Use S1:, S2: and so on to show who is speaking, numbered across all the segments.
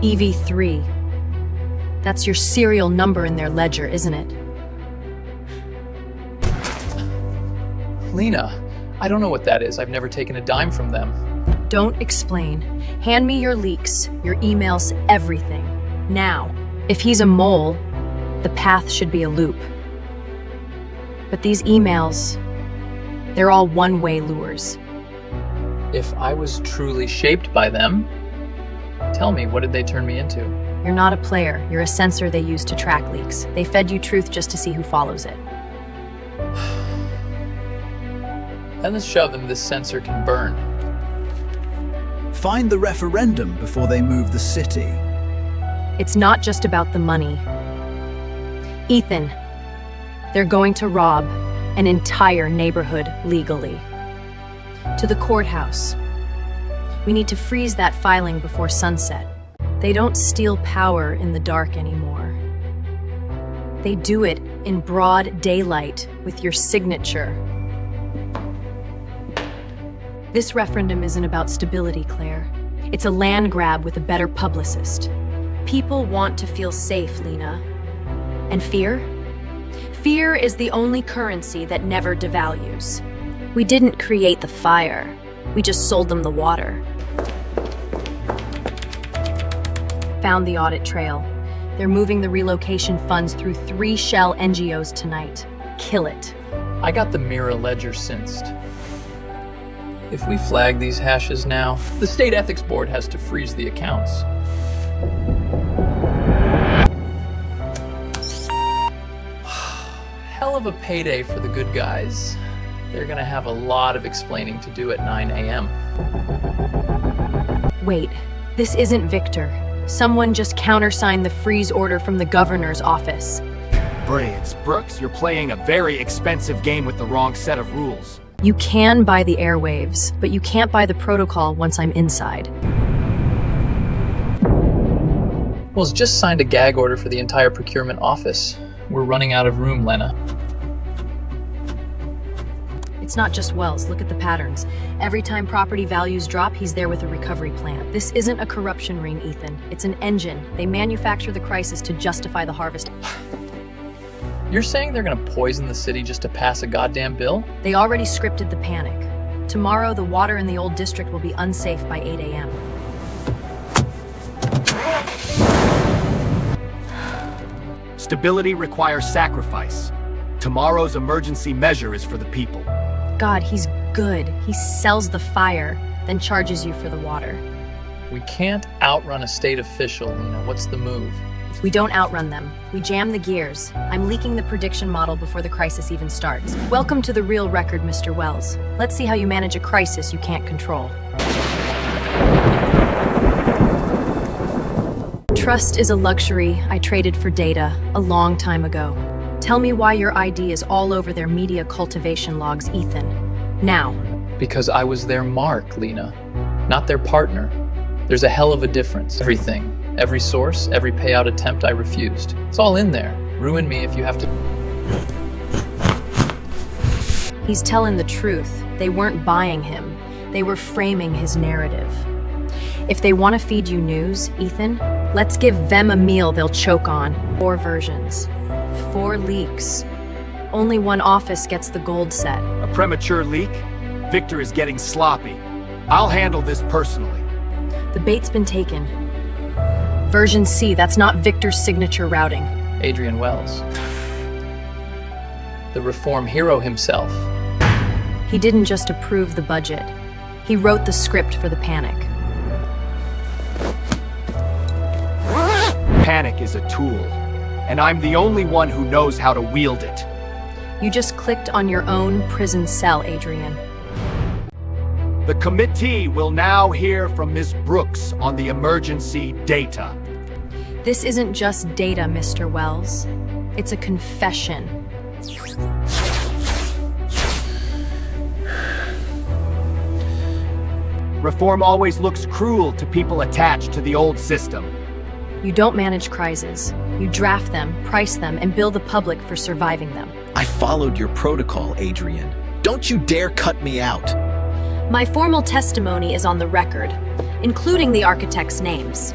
S1: EV3. That's your serial number in their ledger, isn't it?
S2: Lena, I don't know what that is. I've never taken a dime from them.
S1: Don't explain. Hand me your leaks, your emails, everything. Now, if he's a mole, the path should be a loop. But these emails, they're all one-way lures.
S2: If I was truly shaped by them, tell me, what did they turn me into?
S1: You're not a player. You're a sensor they use to track leaks. They fed you truth just to see who follows it.
S2: And let's shove them, this sensor can burn.
S3: Find the referendum before they move the city.
S1: It's not just about the money. Ethan, they're going to rob an entire neighborhood legally. To the courthouse. We need to freeze that filing before sunset. They don't steal power in the dark anymore. They do it in broad daylight with your signature. This referendum isn't about stability, Claire. It's a land grab with a better publicist. People want to feel safe, Lena. And fear? Fear is the only currency that never devalues. We didn't create the fire. We just sold them the water. Found the audit trail. They're moving the relocation funds through 3 shell NGOs tonight. Kill it.
S2: I got the Mira ledger synced. If we flag these hashes now, the State Ethics Board has to freeze the accounts. Hell of a payday for the good guys. They're gonna have a lot of explaining to do at 9 a.m.
S1: Wait, this isn't Victor. Someone just countersigned the freeze order from the governor's office.
S4: It's Brooks. You're playing a very expensive game with the wrong set of rules.
S1: You can buy the airwaves, but you can't buy the protocol once I'm inside.
S2: Well, it's just signed a gag order for the entire procurement office. We're running out of room, Lena.
S1: It's not just Wells, look at the patterns. Every time property values drop, he's there with a recovery plan. This isn't a corruption ring, Ethan. It's an engine. They manufacture the crisis to justify the harvest.
S2: You're saying they're gonna poison the city just to pass a goddamn bill?
S1: They already scripted the panic. Tomorrow, the water in the old district will be unsafe by 8 a.m.
S4: Stability requires sacrifice. Tomorrow's emergency measure is for the people.
S1: God, he's good. He sells the fire, then charges you for the water.
S2: We can't outrun a state official, Lena. What's the move?
S1: We don't outrun them. We jam the gears. I'm leaking the prediction model before the crisis even starts. Welcome to the real record, Mr. Wells. Let's see how you manage a crisis you can't control. Trust is a luxury I traded for data a long time ago. Tell me why your ID is all over their media cultivation logs, Ethan. Now.
S2: Because I was their mark, Lena, not their partner. There's a hell of a difference. Everything. Every source, every payout attempt I refused. It's all in there. Ruin me if you have to.
S1: He's telling the truth. They weren't buying him. They were framing his narrative. If they want to feed you news, Ethan, let's give them a meal they'll choke on. 4 versions. 4 leaks. Only one office gets the gold set.
S4: A premature leak? Victor is getting sloppy. I'll handle this personally.
S1: The bait's been taken. Version C, that's not Victor's signature routing.
S2: Adrian Wells. The reform hero himself.
S1: He didn't just approve the budget. He wrote the script for the panic.
S4: Panic is a tool, and I'm the only one who knows how to wield it.
S1: You just clicked on your own prison cell, Adrian.
S4: The committee will now hear from Ms. Brooks on the emergency data.
S1: This isn't just data, Mr. Wells. It's a confession.
S4: Reform always looks cruel to people attached to the old system.
S1: You don't manage crises. You draft them, price them, and bill the public for surviving them.
S3: I followed your protocol, Adrian. Don't you dare cut me out.
S1: My formal testimony is on the record, including the architects' names.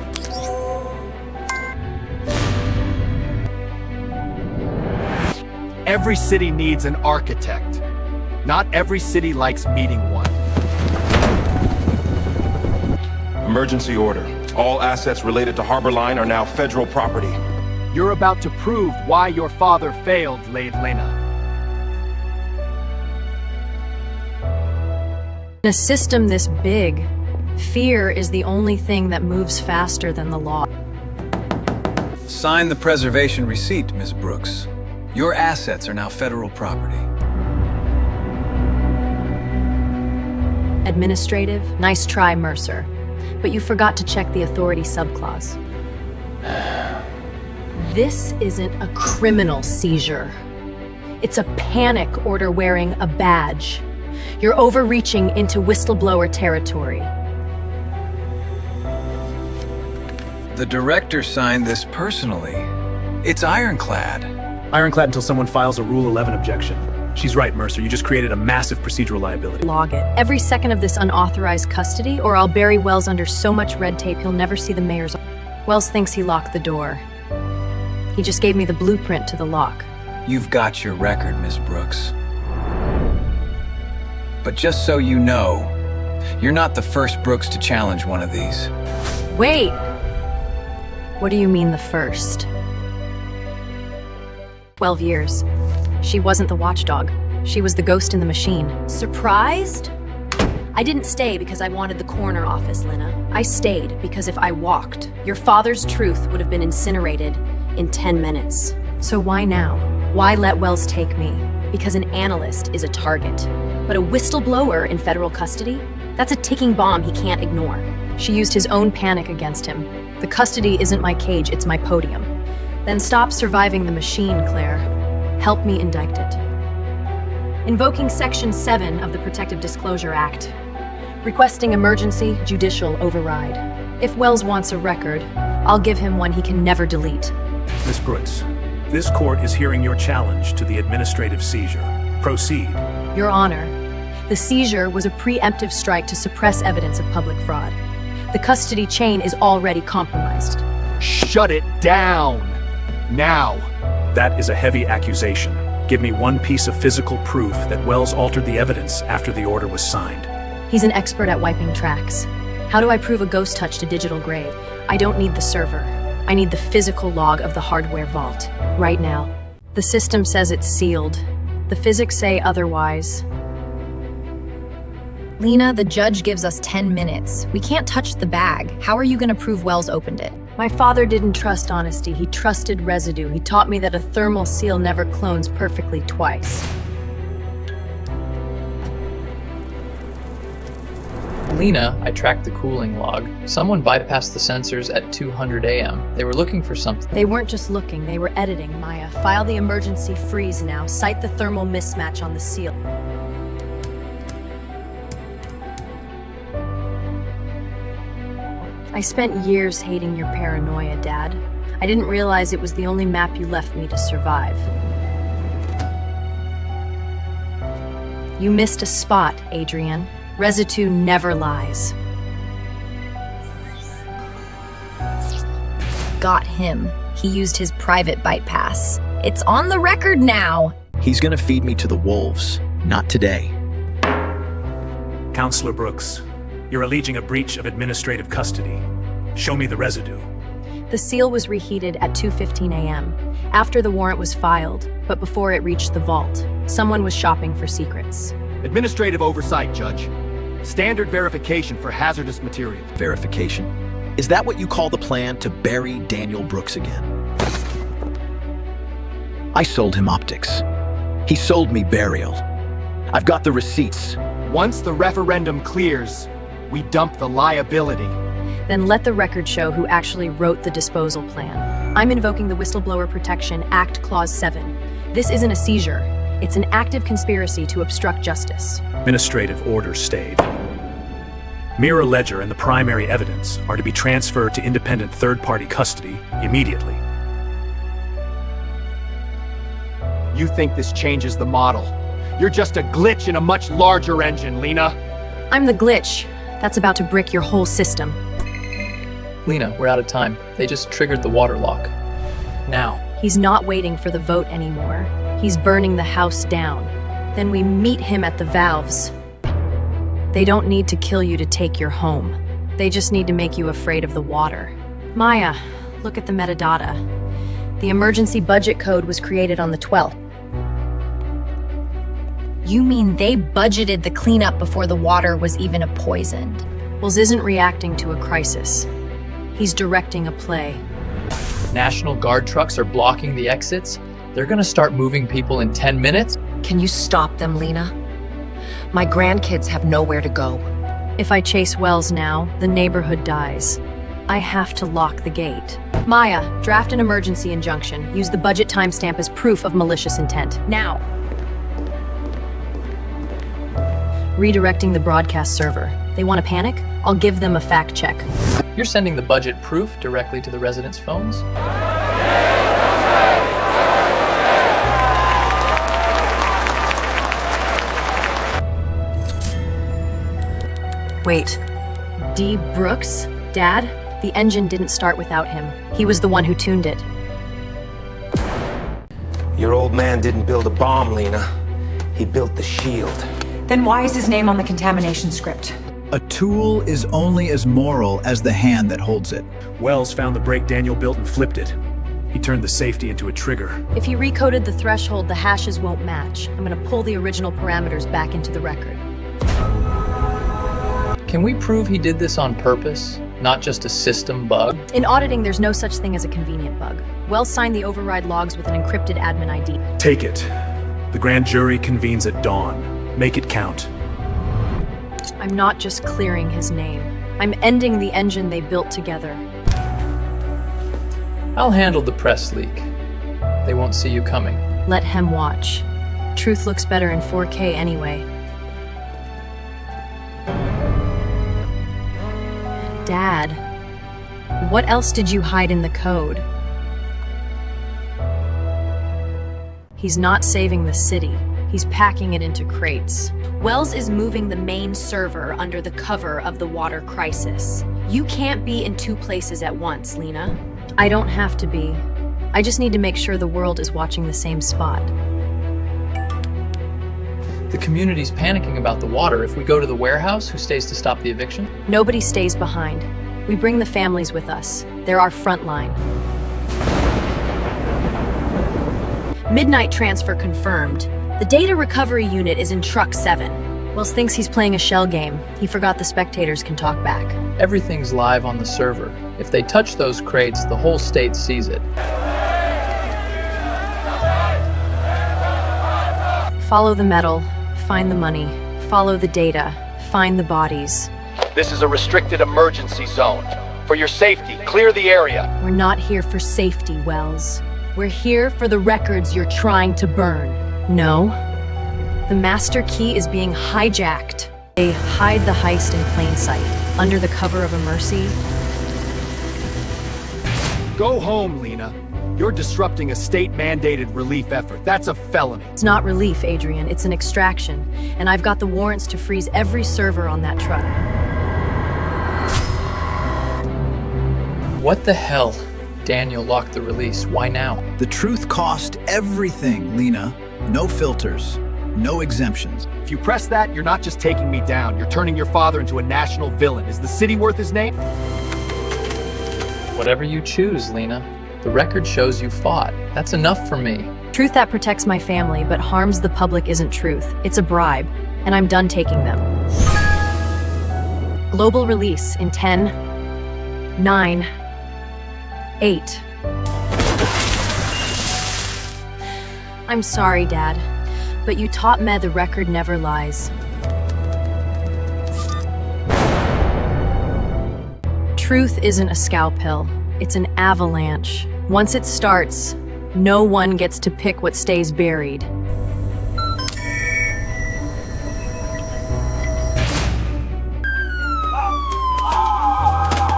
S4: Every city needs an architect. Not every city likes meeting one.
S5: Emergency order. All assets related to Harbor Line are now federal property.
S4: You're about to prove why your father failed, Lena.
S1: In a system this big, fear is the only thing that moves faster than the law.
S6: Sign the preservation receipt, Ms. Brooks. Your assets are now federal property.
S1: Administrative, nice try, Mercer. But you forgot to check the authority subclause. This isn't a criminal seizure. It's a panic order wearing a badge. You're overreaching into whistleblower territory.
S6: The director signed this personally. It's ironclad.
S7: Ironclad until someone files a Rule 11 objection. She's right, Mercer. You just created a massive procedural liability.
S1: Log it. Every second of this unauthorized custody, or I'll bury Wells under so much red tape he'll never see the mayor's. Wells thinks he locked the door. He just gave me the blueprint to the lock.
S6: You've got your record, Ms. Brooks. But just so you know, you're not the first Brooks to challenge one of these.
S1: Wait! What do you mean the first? 12 years. She wasn't the watchdog. She was the ghost in the machine. Surprised? I didn't stay because I wanted the coroner office, Lena. I stayed because if I walked, your father's truth would have been incinerated in 10 minutes. So why now? Why let Wells take me? Because an analyst is a target. But a whistleblower in federal custody? That's a ticking bomb he can't ignore. She used his own panic against him. The custody isn't my cage, it's my podium. Then stop surviving the machine, Claire. Help me indict it. Invoking Section 7 of the Protective Disclosure Act. Requesting emergency judicial override. If Wells wants a record, I'll give him one he can never delete.
S7: Ms. Brooks, this court is hearing your challenge to the administrative seizure. Proceed.
S1: Your Honor, the seizure was a preemptive strike to suppress evidence of public fraud. The custody chain is already compromised.
S4: Shut it down! Now!
S7: That is a heavy accusation. Give me one piece of physical proof that Wells altered the evidence after the order was signed.
S1: He's an expert at wiping tracks. How do I prove a ghost touched a digital grave? I don't need the server. I need the physical log of the hardware vault. Right now. The system says it's sealed. The physics say otherwise.
S8: Lena, the judge gives us 10 minutes. We can't touch the bag. How are you going to prove Wells opened it?
S1: My father didn't trust honesty. He trusted residue. He taught me that a thermal seal never clones perfectly twice.
S2: Lena, I tracked the cooling log. Someone bypassed the sensors at 200 a.m. They were looking for something.
S1: They weren't just looking, they were editing, Maya. File the emergency freeze now. Cite the thermal mismatch on the seal. I spent years hating your paranoia, Dad. I didn't realize it was the only map you left me to survive. You missed a spot, Adrian. Residue never lies.
S8: Got him. He used his private bypass. It's on the record now.
S3: He's gonna feed me to the wolves. Not today.
S7: Counselor Brooks, you're alleging a breach of administrative custody. Show me the residue.
S1: The seal was reheated at 2:15 a.m., after the warrant was filed, but before it reached the vault. Someone was shopping for secrets.
S4: Administrative oversight, Judge. Standard verification for hazardous material.
S3: Verification? Is that what you call the plan to bury Daniel Brooks again? I sold him optics. He sold me burial. I've got the receipts.
S4: Once the referendum clears, we dump the liability.
S1: Then let the record show who actually wrote the disposal plan. I'm invoking the Whistleblower Protection Act Clause 7. This isn't a seizure. It's an active conspiracy to obstruct justice.
S7: Administrative order stayed. Mirror ledger and the primary evidence are to be transferred to independent third-party custody immediately.
S4: You think this changes the model? You're just a glitch in a much larger engine, Lena.
S1: I'm the glitch that's about to brick your whole system.
S2: Lena, we're out of time. They just triggered the water lock. Now.
S1: He's not waiting for the vote anymore. He's burning the house down. Then we meet him at the valves. They don't need to kill you to take your home. They just need to make you afraid of the water. Maya, look at the metadata. The emergency budget code was created on the 12th.
S8: You mean they budgeted the cleanup before the water was even poisoned?
S1: Wells isn't reacting to a crisis. He's directing a play.
S2: National Guard trucks are blocking the exits. They're gonna start moving people in 10 minutes.
S9: Can you stop them, Lena? My grandkids have nowhere to go.
S1: If I chase Wells now, the neighborhood dies. I have to lock the gate. Maya, draft an emergency injunction. Use the budget timestamp as proof of malicious intent. Now! Redirecting the broadcast server. They want to panic? I'll give them a fact check.
S2: You're sending the budget proof directly to the residents' phones?
S1: Wait. D. Brooks? Dad? The engine didn't start without him. He was the one who tuned it.
S10: Your old man didn't build a bomb, Lena. He built the shield.
S9: Then why is his name on the contamination script?
S11: A tool is only as moral as the hand that holds it.
S7: Wells found the break Daniel built and flipped it. He turned the safety into a trigger.
S1: If he recoded the threshold, the hashes won't match. I'm gonna pull the original parameters back into the record.
S2: Can we prove he did this on purpose, not just a system bug?
S1: In auditing, there's no such thing as a convenient bug. Wells signed the override logs with an encrypted admin ID.
S7: Take it. The grand jury convenes at dawn. Make it count.
S1: I'm not just clearing his name. I'm ending the engine they built together.
S2: I'll handle the press leak. They won't see you coming.
S1: Let him watch. Truth looks better in 4K anyway. Dad, what else did you hide in the code? He's not saving the city. He's packing it into crates.
S8: Wells is moving the main server under the cover of the water crisis. You can't be in two places at once, Lena.
S1: I don't have to be. I just need to make sure the world is watching the same spot.
S2: The community's panicking about the water. If we go to the warehouse, who stays to stop the eviction?
S1: Nobody stays behind. We bring the families with us. They're our front line.
S8: Midnight transfer confirmed. The data recovery unit is in truck 7.
S1: Wells thinks he's playing a shell game. He forgot the spectators can talk back.
S2: Everything's live on the server. If they touch those crates, the whole state sees it.
S1: Follow the metal, find the money. Follow the data, find the bodies.
S4: This is a restricted emergency zone. For your safety, clear the area.
S1: We're not here for safety, Wells. We're here for the records you're trying to burn. No. The master key is being hijacked. They hide the heist in plain sight, under the cover of a mercy.
S4: Go home, Lena. You're disrupting a state-mandated relief effort. That's a felony.
S1: It's not relief, Adrian. It's an extraction. And I've got the warrants to freeze every server on that truck.
S2: What the hell? Daniel locked the release. Why now?
S11: The truth cost everything, Lena. No filters, no exemptions.
S4: If you press that, you're not just taking me down. You're turning your father into a national villain. Is the city worth his name?
S2: Whatever you choose, Lena. The record shows you fought. That's enough for me.
S1: Truth that protects my family but harms the public isn't truth. It's a bribe, and I'm done taking them. Global release in 10, 9, 8. I'm sorry, Dad, but you taught me the record never lies. Truth isn't a scalpel, it's an avalanche. Once it starts, no one gets to pick what stays buried.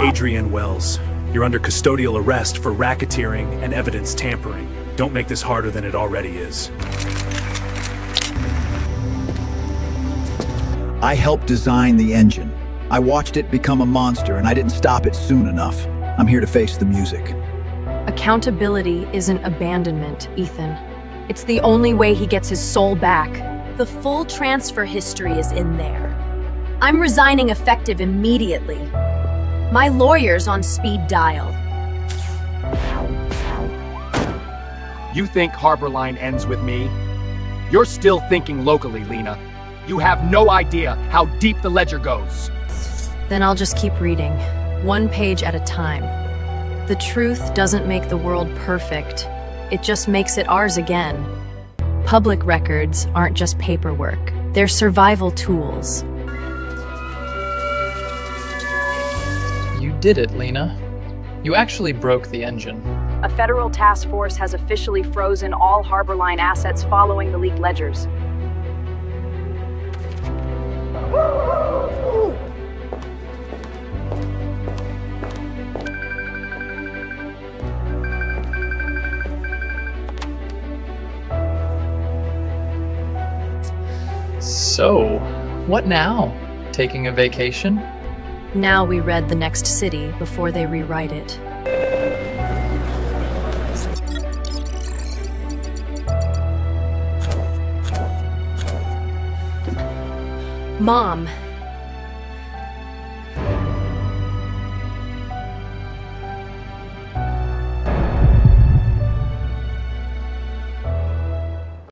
S7: Adrian Wells, you're under custodial arrest for racketeering and evidence tampering. Don't make this harder than it already is.
S11: I helped design the engine. I watched it become a monster and I didn't stop it soon enough. I'm here to face the music.
S1: Accountability isn't abandonment, Ethan. It's the only way he gets his soul back.
S8: The full transfer history is in there. I'm resigning effective immediately. My lawyer's on speed dial.
S4: You think Harbor Line ends with me? You're still thinking locally, Lena. You have no idea how deep the ledger goes.
S1: Then I'll just keep reading, one page at a time. The truth doesn't make the world perfect. It just makes it ours again. Public records aren't just paperwork. They're survival tools.
S2: You did it, Lena. You actually broke the engine.
S12: A federal task force has officially frozen all Harbor Line assets following the leaked ledgers.
S2: So, what now? Taking a vacation?
S1: Now we read the next city before they rewrite it.
S8: Mom,